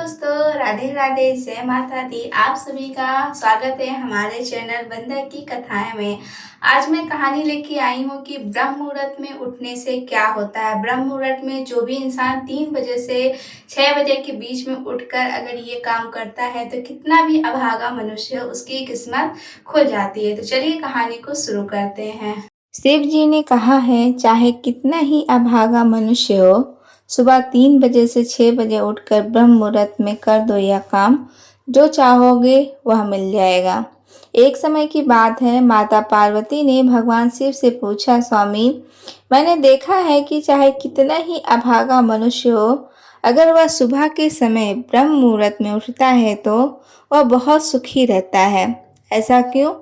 दोस्तों, राधे राधे, जय माता दी। आप सभी का स्वागत है हमारे चैनल बंदर की कथाएं में। आज मैं कहानी लेके आई हूँ कि ब्रह्म मुहूर्त में उठने से क्या होता है। ब्रह्म मुहूर्त में जो भी इंसान 3 बजे से 6 बजे के बीच में उठकर अगर ये काम करता है तो कितना भी अभागा मनुष्य है उसकी किस्मत खुल जाती है। तो चलिए कहानी को शुरू करते हैं। शिव जी ने कहा है, चाहे कितना ही अभागा मनुष्य हो, सुबह 3 बजे से 6 बजे उठकर ब्रह्म मुहूर्त में कर दो यह काम, जो चाहोगे वह मिल जाएगा। एक समय की बात है, माता पार्वती ने भगवान शिव से पूछा, स्वामी, मैंने देखा है कि चाहे कितना ही अभागा मनुष्य हो, अगर वह सुबह के समय ब्रह्म मुहूर्त में उठता है तो वह बहुत सुखी रहता है। ऐसा क्यों?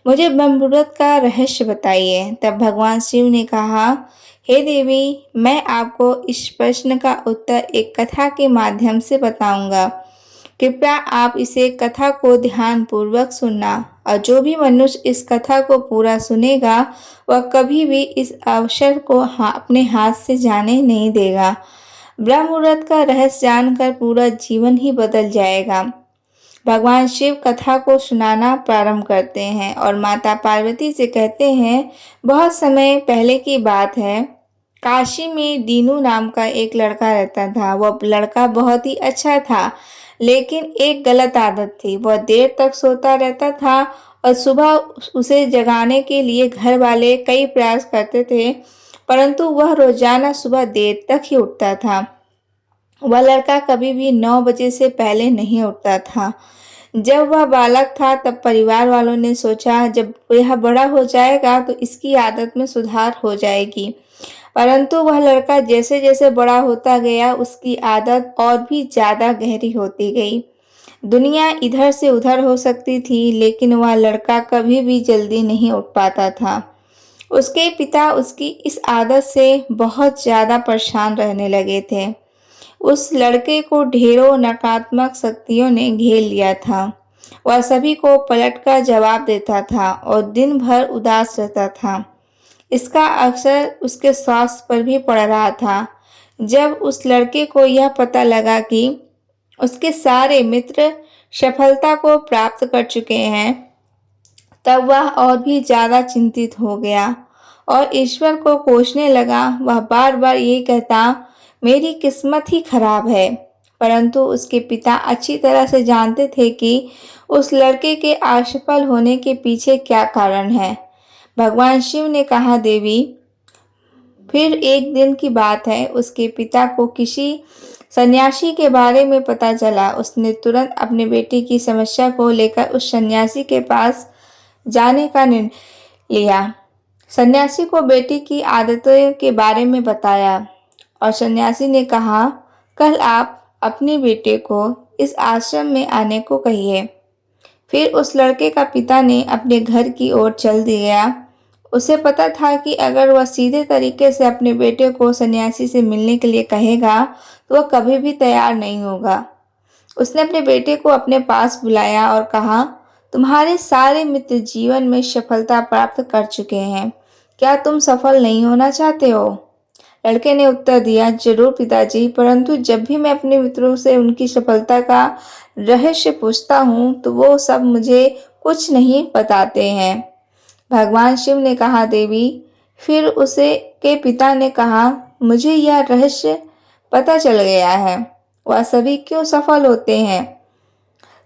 मुझे ब्रह्म मुहूर्त का रहस्य बताइए। तब भगवान शिव ने कहा, हे देवी, मैं आपको इस प्रश्न का उत्तर एक कथा के माध्यम से बताऊंगा। कृपया आप इसे कथा को ध्यान पूर्वक सुनना, और जो भी मनुष्य इस कथा को पूरा सुनेगा वह कभी भी इस अवसर को अपने हाथ से जाने नहीं देगा। ब्रह्म मुहूर्त का रहस्य जानकर पूरा जीवन ही बदल जाएगा। भगवान शिव कथा को सुनाना प्रारंभ करते हैं और माता पार्वती से कहते हैं, बहुत समय पहले की बात है, काशी में दीनू नाम का एक लड़का रहता था। वह लड़का बहुत ही अच्छा था, लेकिन एक गलत आदत थी। वह देर तक सोता रहता था और सुबह उसे जगाने के लिए घर वाले कई प्रयास करते थे, परंतु वह रोजाना सुबह देर तक ही उठता था। वह लड़का कभी भी 9 बजे से पहले नहीं उठता था। जब वह बालक था तब परिवार वालों ने सोचा, जब यह बड़ा हो जाएगा तो इसकी आदत में सुधार हो जाएगी। परंतु वह लड़का जैसे जैसे बड़ा होता गया उसकी आदत और भी ज़्यादा गहरी होती गई। दुनिया इधर से उधर हो सकती थी, लेकिन वह लड़का कभी भी जल्दी नहीं उठ पाता था। उसके पिता उसकी इस आदत से बहुत ज़्यादा परेशान रहने लगे थे। उस लड़के को ढेरों नकारात्मक शक्तियों ने घेर लिया था। वह सभी को पलटकर जवाब देता था और दिन भर उदास रहता था। इसका असर उसके स्वास्थ्य पर भी पड़ रहा था। जब उस लड़के को यह पता लगा कि उसके सारे मित्र सफलता को प्राप्त कर चुके हैं, तब वह और भी ज़्यादा चिंतित हो गया और ईश्वर को कोसने लगा। वह बार बार ये कहता, मेरी किस्मत ही खराब है। परंतु उसके पिता अच्छी तरह से जानते थे कि उस लड़के के असफल होने के पीछे क्या कारण है। भगवान शिव ने कहा, देवी, फिर एक दिन की बात है, उसके पिता को किसी सन्यासी के बारे में पता चला। उसने तुरंत अपने बेटे की समस्या को लेकर उस सन्यासी के पास जाने का निर्णय लिया। सन्यासी को बेटी की आदतों के बारे में बताया और सन्यासी ने कहा, कल आप अपने बेटे को इस आश्रम में आने को कहिए। फिर उस लड़के का पिता ने अपने घर की ओर चल दिया। उसे पता था कि अगर वह सीधे तरीके से अपने बेटे को सन्यासी से मिलने के लिए कहेगा तो वह कभी भी तैयार नहीं होगा। उसने अपने बेटे को अपने पास बुलाया और कहा, तुम्हारे सारे मित्र जीवन में सफलता प्राप्त कर चुके हैं, क्या तुम सफल नहीं होना चाहते हो? लड़के ने उत्तर दिया, जरूर पिताजी, परंतु जब भी मैं अपने मित्रों से उनकी सफलता का रहस्य पूछता हूँ तो वो सब मुझे कुछ नहीं बताते हैं। भगवान शिव ने कहा, देवी, फिर उसे के पिता ने कहा, मुझे यह रहस्य पता चल गया है, वह सभी क्यों सफल होते हैं।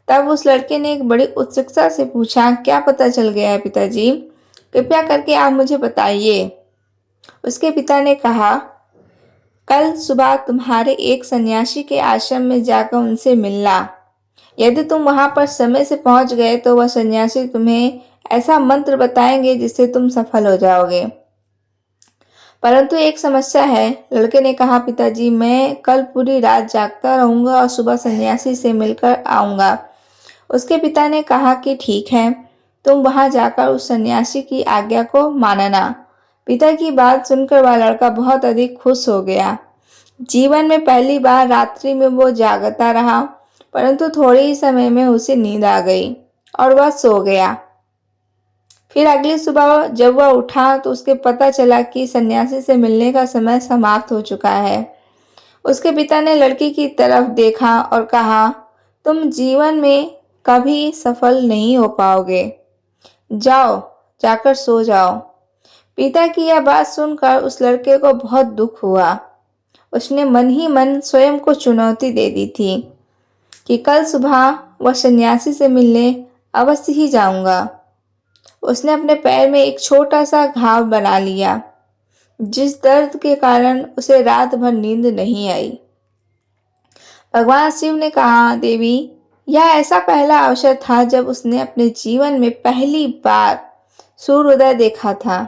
तब उस लड़के ने एक बड़ी उत्सुकता से पूछा, क्या पता चल गया है पिताजी? कृपया करके आप मुझे बताइए। उसके पिता ने कहा, कल सुबह तुम्हारे एक सन्यासी के आश्रम में जाकर उनसे मिलना। यदि तुम वहां पर समय से पहुंच गए तो वह सन्यासी तुम्हें ऐसा मंत्र बताएंगे जिससे तुम सफल हो जाओगे। परंतु एक समस्या है, लड़के ने कहा, पिताजी, मैं कल पूरी रात जागता रहूंगा और सुबह सन्यासी से मिलकर आऊंगा। उसके पिता ने कहा कि ठीक है, तुम वहां जाकर उस सन्यासी की आज्ञा को मानना। पिता की बात सुनकर वह लड़का बहुत अधिक खुश हो गया। जीवन में पहली बार रात्रि में वो जागता रहा, परंतु थोड़े ही समय में उसे नींद आ गई और वह सो गया। फिर अगली सुबह जब वह उठा तो उसके पता चला कि सन्यासी से मिलने का समय समाप्त हो चुका है। उसके पिता ने लड़की की तरफ देखा और कहा, तुम जीवन में कभी सफल नहीं हो पाओगे। जाओ, जाकर सो जाओ। पिता की यह बात सुनकर उस लड़के को बहुत दुख हुआ। उसने मन ही मन स्वयं को चुनौती दे दी थी कि कल सुबह वह सन्यासी से मिलने अवश्य ही जाऊंगा। उसने अपने पैर में एक छोटा सा घाव बना लिया, जिस दर्द के कारण उसे रात भर नींद नहीं आई। भगवान शिव ने कहा, देवी, यह ऐसा पहला अवसर था जब उसने अपने जीवन में पहली बार सूर्योदय देखा था।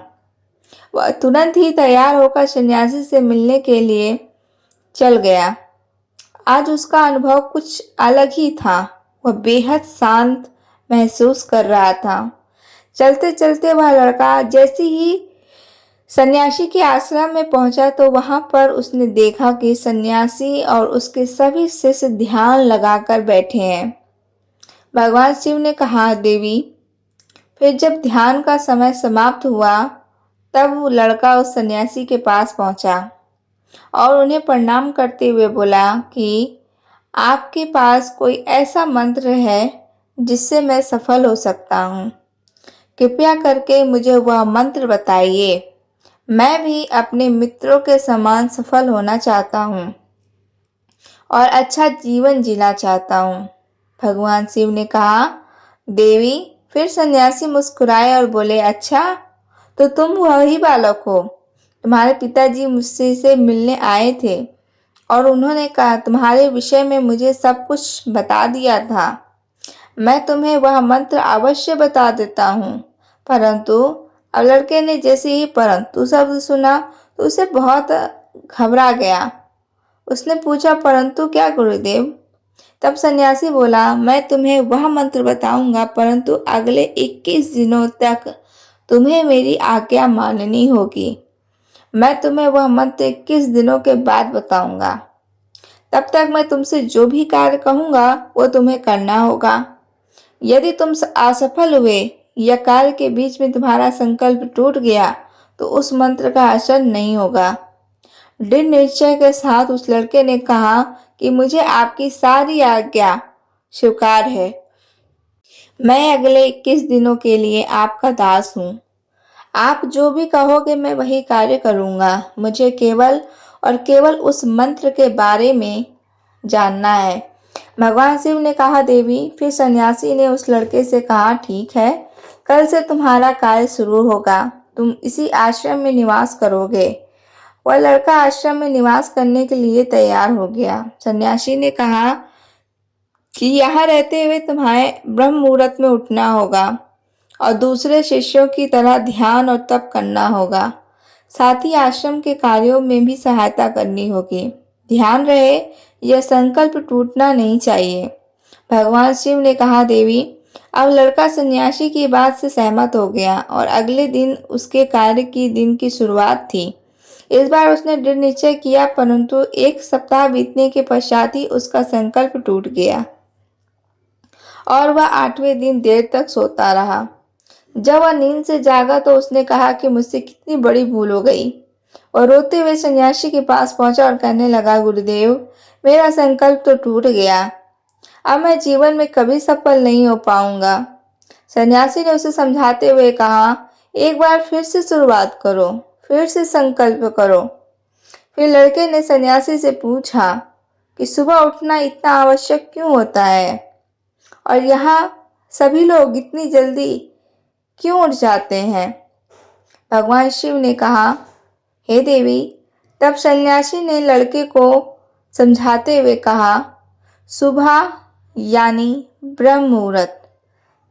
वह तुरंत ही तैयार होकर सन्यासी से मिलने के लिए चल गया। आज उसका अनुभव कुछ अलग ही था। वह बेहद शांत महसूस कर रहा था। चलते चलते वह लड़का जैसे ही सन्यासी के आश्रम में पहुंचा तो वहां पर उसने देखा कि सन्यासी और उसके सभी शिष्य ध्यान लगाकर बैठे हैं। भगवान शिव ने कहा, देवी, फिर जब ध्यान का समय समाप्त हुआ तब वो लड़का उस सन्यासी के पास पहुंचा और उन्हें प्रणाम करते हुए बोला कि आपके पास कोई ऐसा मंत्र है जिससे मैं सफल हो सकता हूँ। कृपया करके मुझे वह मंत्र बताइए। मैं भी अपने मित्रों के समान सफल होना चाहता हूँ और अच्छा जीवन जीना चाहता हूँ। भगवान शिव ने कहा, देवी। फिर सन्यासी मुस्कुराए और बोले, अच्छा, तो तुम वही बालक हो। तुम्हारे पिताजी मुझसे से मिलने आए थे और उन्होंने कहा तुम्हारे विषय में मुझे सब कुछ बता दिया था। मैं तुम्हें वह मंत्र अवश्य बता देता हूँ। परंतु अब लड़के ने जैसे ही परंतु शब्द सुना तो उसे बहुत घबरा गया। उसने पूछा, परंतु क्या गुरुदेव? तब सन्यासी बोला, मैं तुम्हें वह मंत्र बताऊंगा, परंतु अगले 21 दिनों तक तुम्हें मेरी आज्ञा माननी होगी। मैं तुम्हें वह मंत्र 21 दिनों के बाद बताऊंगा। तब तक मैं तुमसे जो भी कार्य कहूंगा वो तुम्हें करना होगा। यदि तुम असफल हुए या कार्य के बीच में तुम्हारा संकल्प टूट गया तो उस मंत्र का असर नहीं होगा। दृढ़ निश्चय के साथ उस लड़के ने कहा कि मुझे आपकी सारी आज्ञा स्वीकार है। मैं अगले 21 दिनों के लिए आपका दास हूँ। आप जो भी कहोगे मैं वही कार्य करूँगा। मुझे केवल और केवल उस मंत्र के बारे में जानना है। भगवान शिव ने कहा, देवी। फिर सन्यासी ने उस लड़के से कहा, ठीक है, कल से तुम्हारा कार्य शुरू होगा। तुम इसी आश्रम में निवास करोगे। वह लड़का आश्रम में निवास करने के लिए तैयार हो गया। सन्यासी ने कहा कि यहाँ रहते हुए तुम्हें ब्रह्म मुहूर्त में उठना होगा और दूसरे शिष्यों की तरह ध्यान और तप करना होगा। साथ ही आश्रम के कार्यों में भी सहायता करनी होगी। ध्यान रहे, यह संकल्प टूटना नहीं चाहिए। भगवान शिव ने कहा, देवी। अब लड़का सन्यासी की बात से सहमत हो गया और अगले दिन उसके कार्य की दिन की शुरुआत थी। इस बार उसने दृढ़ निश्चय किया, परंतु 1 सप्ताह बीतने के पश्चात ही उसका संकल्प टूट गया और वह 8वें दिन देर तक सोता रहा। जब वह नींद से जागा तो उसने कहा कि मुझसे कितनी बड़ी भूल हो गई। और रोते हुए सन्यासी के पास पहुंचा और कहने लगा, गुरुदेव, मेरा संकल्प तो टूट गया। अब मैं जीवन में कभी सफल नहीं हो पाऊंगा। सन्यासी ने उसे समझाते हुए कहा, एक बार फिर से शुरुआत करो, फिर से संकल्प करो। फिर लड़के ने सन्यासी से पूछा कि सुबह उठना इतना आवश्यक क्यों होता है और यहाँ सभी लोग इतनी जल्दी क्यों उठ जाते हैं? भगवान शिव ने कहा, हे देवी। तब सन्यासी ने लड़के को समझाते हुए कहा, सुबह यानी ब्रह्म मुहूर्त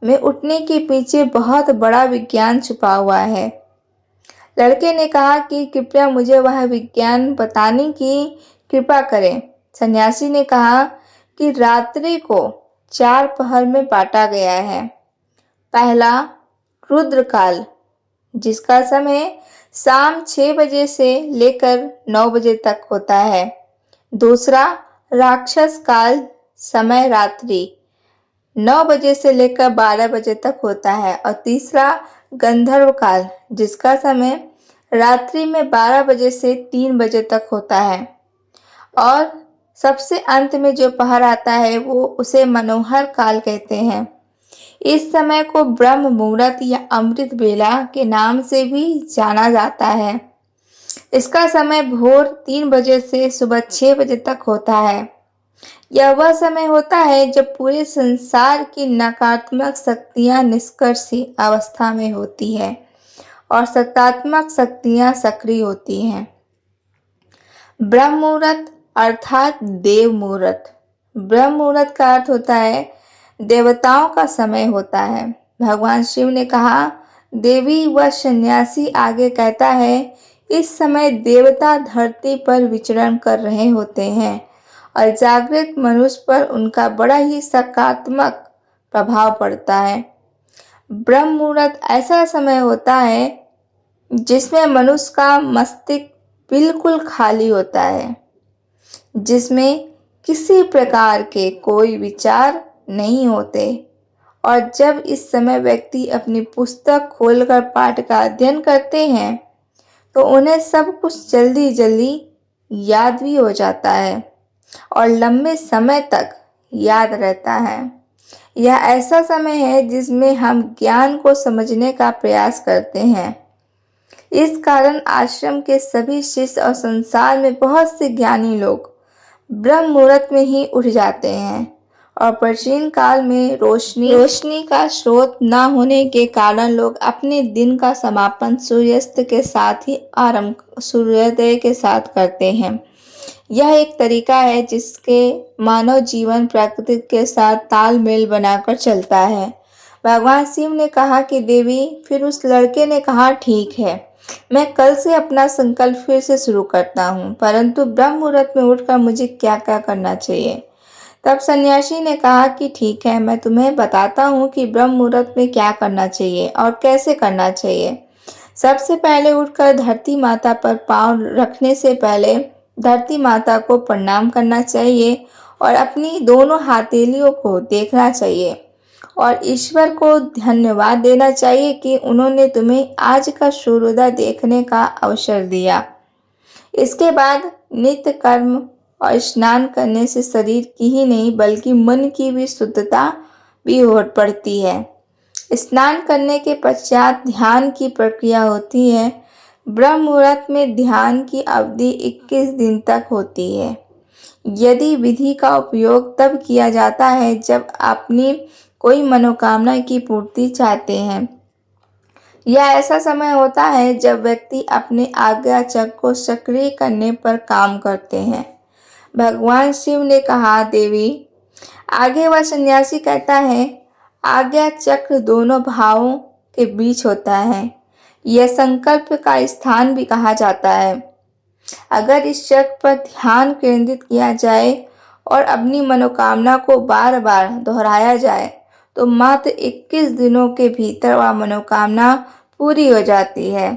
में उठने के पीछे बहुत बड़ा विज्ञान छुपा हुआ है। लड़के ने कहा कि कृपया मुझे वह विज्ञान बताने की कृपा करें। सन्यासी ने कहा कि रात्रि को 4 पहर में बांटा गया है। पहला रुद्रकाल, जिसका समय शाम 6 बजे से लेकर 9 बजे तक होता है। दूसरा राक्षस काल, समय रात्रि 9 बजे से लेकर 12 बजे तक होता है। और तीसरा गंधर्व काल, जिसका समय रात्रि में 12 बजे से 3 बजे तक होता है। और सबसे अंत में जो पहर आता है वो उसे मनोहर काल कहते हैं। इस समय को ब्रह्म मुहूर्त या अमृत बेला के नाम से भी जाना जाता है। इसका समय भोर 3 बजे से सुबह 6 बजे तक होता है। यह वह समय होता है जब पूरे संसार की नकारात्मक शक्तियां निष्क्रिय अवस्था में होती है और सकारात्मक शक्तियां सक्रिय होती हैं। ब्रह्म मुहूर्त अर्थात देव मुहूर्त। ब्रह्म मुहूर्त का अर्थ होता है देवताओं का समय होता है। भगवान शिव ने कहा, देवी व सन्यासी आगे कहता है, इस समय देवता धरती पर विचरण कर रहे होते हैं और जागृत मनुष्य पर उनका बड़ा ही सकारात्मक प्रभाव पड़ता है। ब्रह्म मुहूर्त ऐसा समय होता है जिसमें मनुष्य का मस्तिष्क बिल्कुल खाली होता है, जिसमें किसी प्रकार के कोई विचार नहीं होते और जब इस समय व्यक्ति अपनी पुस्तक खोलकर पाठ का अध्ययन करते हैं तो उन्हें सब कुछ जल्दी जल्दी याद भी हो जाता है और लंबे समय तक याद रहता है। यह ऐसा समय है जिसमें हम ज्ञान को समझने का प्रयास करते हैं। इस कारण आश्रम के सभी शिष्य और संसार में बहुत से ज्ञानी लोग ब्रह्म मुहूर्त में ही उठ जाते हैं और प्राचीन काल में रोशनी का स्रोत न होने के कारण लोग अपने दिन का समापन सूर्यास्त के साथ ही आरंभ सूर्योदय के साथ करते हैं। यह एक तरीका है जिसके मानव जीवन प्रकृति के साथ तालमेल बनाकर चलता है। भगवान शिव ने कहा कि देवी, फिर उस लड़के ने कहा, ठीक है, मैं कल से अपना संकल्प फिर से शुरू करता हूँ, परंतु ब्रह्म मुहूर्त में उठकर मुझे क्या क्या करना चाहिए। तब सन्यासी ने कहा कि ठीक है, मैं तुम्हें बताता हूँ कि ब्रह्म मुहूर्त में क्या करना चाहिए और कैसे करना चाहिए। सबसे पहले उठकर धरती माता पर पांव रखने से पहले धरती माता को प्रणाम करना चाहिए और अपनी दोनों हथेलियों को देखना चाहिए और ईश्वर को धन्यवाद देना चाहिए कि उन्होंने तुम्हें आज का सूर्योदय देखने का अवसर दिया। इसके बाद नित्य कर्म और स्नान करने से शरीर की ही नहीं बल्कि मन की भी शुद्धता भी हो पड़ती है। स्नान करने के पश्चात ध्यान की प्रक्रिया होती है। ब्रह्म मुहूर्त में ध्यान की अवधि 21 दिन तक होती है। यदि विधि का उपयोग तब किया जाता है जब अपनी कोई मनोकामना की पूर्ति चाहते हैं। यह ऐसा समय होता है जब व्यक्ति अपने आज्ञा चक्र को सक्रिय करने पर काम करते हैं। भगवान शिव ने कहा, देवी, आगे वह सन्यासी कहता है, आज्ञा चक्र दोनों भावों के बीच होता है। यह संकल्प का स्थान भी कहा जाता है। अगर इस चक्र पर ध्यान केंद्रित किया जाए और अपनी मनोकामना को बार बार दोहराया जाए तो मात्र 21 दिनों के भीतर वह मनोकामना पूरी हो जाती है।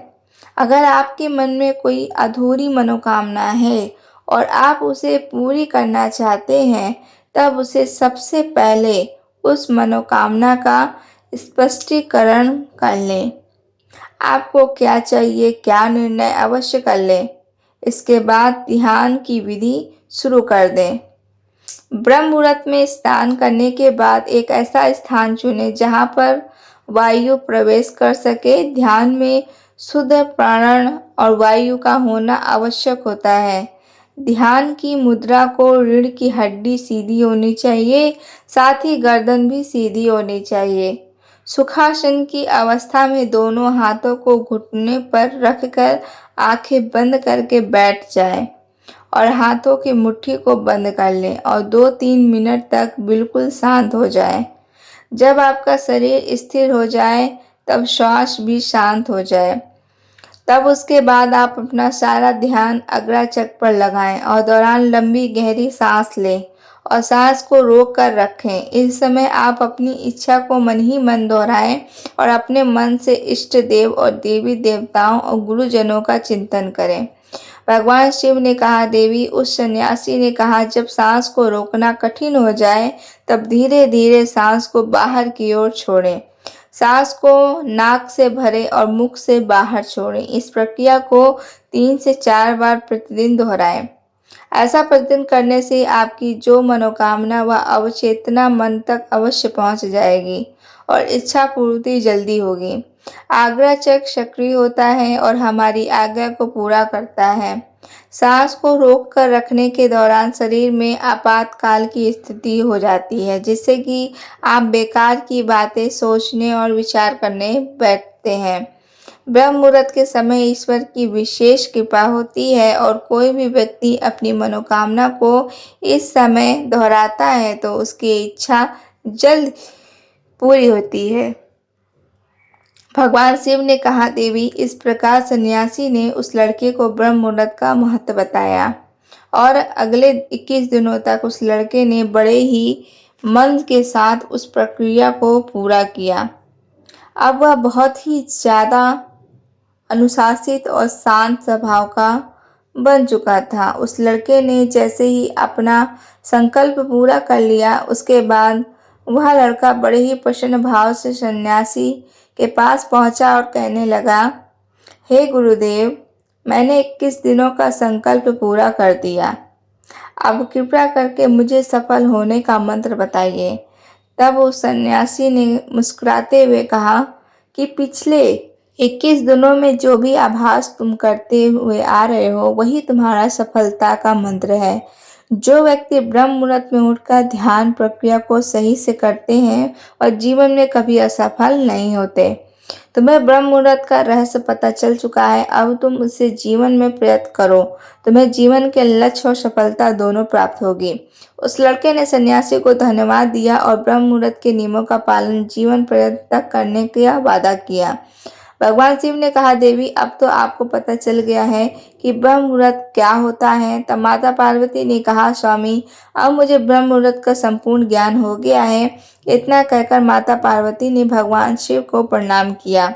अगर आपके मन में कोई अधूरी मनोकामना है और आप उसे पूरी करना चाहते हैं, तब उसे सबसे पहले उस मनोकामना का स्पष्टीकरण कर लें। आपको क्या चाहिए, क्या निर्णय अवश्य कर लें। इसके बाद ध्यान की विधि शुरू कर दें। ब्रह्म मुहूर्त में स्नान करने के बाद एक ऐसा स्थान चुनें जहां पर वायु प्रवेश कर सके। ध्यान में शुद्ध प्राण और वायु का होना आवश्यक होता है। ध्यान की मुद्रा को रीढ़ की हड्डी सीधी होनी चाहिए, साथ ही गर्दन भी सीधी होनी चाहिए। सुखासन की अवस्था में दोनों हाथों को घुटने पर रखकर आंखें बंद करके बैठ जाएं और हाथों की मुट्ठी को बंद कर लें और 2-3 मिनट तक बिल्कुल शांत हो जाएं। जब आपका शरीर स्थिर हो जाए तब श्वास भी शांत हो जाए। तब उसके बाद आप अपना सारा ध्यान अग्रा चक्र पर लगाएं और दौरान लंबी गहरी सांस लें और सांस को रोक कर रखें। इस समय आप अपनी इच्छा को मन ही मन दोहराएं और अपने मन से इष्ट देव और देवी देवताओं और गुरुजनों का चिंतन करें। भगवान शिव ने कहा, देवी, उस सन्यासी ने कहा, जब सांस को रोकना कठिन हो जाए तब धीरे धीरे सांस को बाहर की ओर छोड़ें। सांस को नाक से भरें और मुख से बाहर छोड़ें। इस प्रक्रिया को 3 से 4 बार प्रतिदिन दोहराएं। ऐसा प्रतिदिन करने से आपकी जो मनोकामना व अवचेतना मन तक अवश्य पहुंच जाएगी और इच्छा पूर्ति जल्दी होगी। आज्ञा चक्र सक्रिय होता है और हमारी आज्ञा को पूरा करता है। सांस को रोक कर रखने के दौरान शरीर में आपातकाल की स्थिति हो जाती है, जिससे कि आप बेकार की बातें सोचने और विचार करने बैठते हैं। ब्रह्म मुहूर्त के समय ईश्वर की विशेष कृपा होती है और कोई भी व्यक्ति अपनी मनोकामना को इस समय दोहराता है तो उसकी इच्छा जल्द पूरी होती है। भगवान शिव ने कहा, देवी, इस प्रकार सन्यासी ने उस लड़के को ब्रह्म मुहूर्त का महत्व बताया और अगले 21 दिनों तक उस लड़के ने बड़े ही मन के साथ उस प्रक्रिया को पूरा किया। अब वह बहुत ही ज़्यादा अनुशासित और शांत स्वभाव का बन चुका था। उस लड़के ने जैसे ही अपना संकल्प पूरा कर लिया, उसके बाद वह लड़का बड़े ही प्रसन्न भाव से सन्यासी के पास पहुंचा और कहने लगा, हे गुरुदेव, मैंने 21 दिनों का संकल्प पूरा कर दिया। अब कृपया करके मुझे सफल होने का मंत्र बताइए। तब उस सन्यासी ने मुस्कुराते हुए कहा कि पिछले 21 दिनों में जो भी आभास तुम करते हुए आ रहे हो, वही तुम्हारा सफलता का मंत्र है। जो व्यक्ति ब्रह्म मुहूर्त में उठकर ध्यान प्रक्रिया को सही से करते हैं और जीवन में कभी असफल नहीं होते। तुम्हें ब्रह्म मुहूर्त का रहस्य पता चल चुका है, अब तुम उसे जीवन में प्रयत्न करो। तुम्हें जीवन के लक्ष्य और सफलता दोनों प्राप्त होगी। उस लड़के ने सन्यासी को धन्यवाद दिया और ब्रह्म मुहूर्त के नियमों का पालन जीवन पर्यंत तक करने का वादा किया। भगवान शिव ने कहा, देवी, अब तो आपको पता चल गया है कि ब्रह्म मुहूर्त क्या होता है। तब माता पार्वती ने कहा, स्वामी, अब मुझे ब्रह्म मुहूर्त का संपूर्ण ज्ञान हो गया है। इतना कहकर माता पार्वती ने भगवान शिव को प्रणाम किया।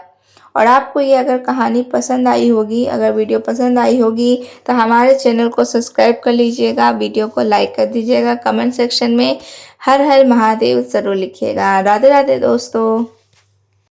और आपको ये अगर कहानी पसंद आई होगी, अगर वीडियो पसंद आई होगी, तो हमारे चैनल को सब्सक्राइब कर लीजिएगा, वीडियो को लाइक कर दीजिएगा, कमेंट सेक्शन में हर हर महादेव ज़रूर लिखिएगा। राधे राधे दोस्तों।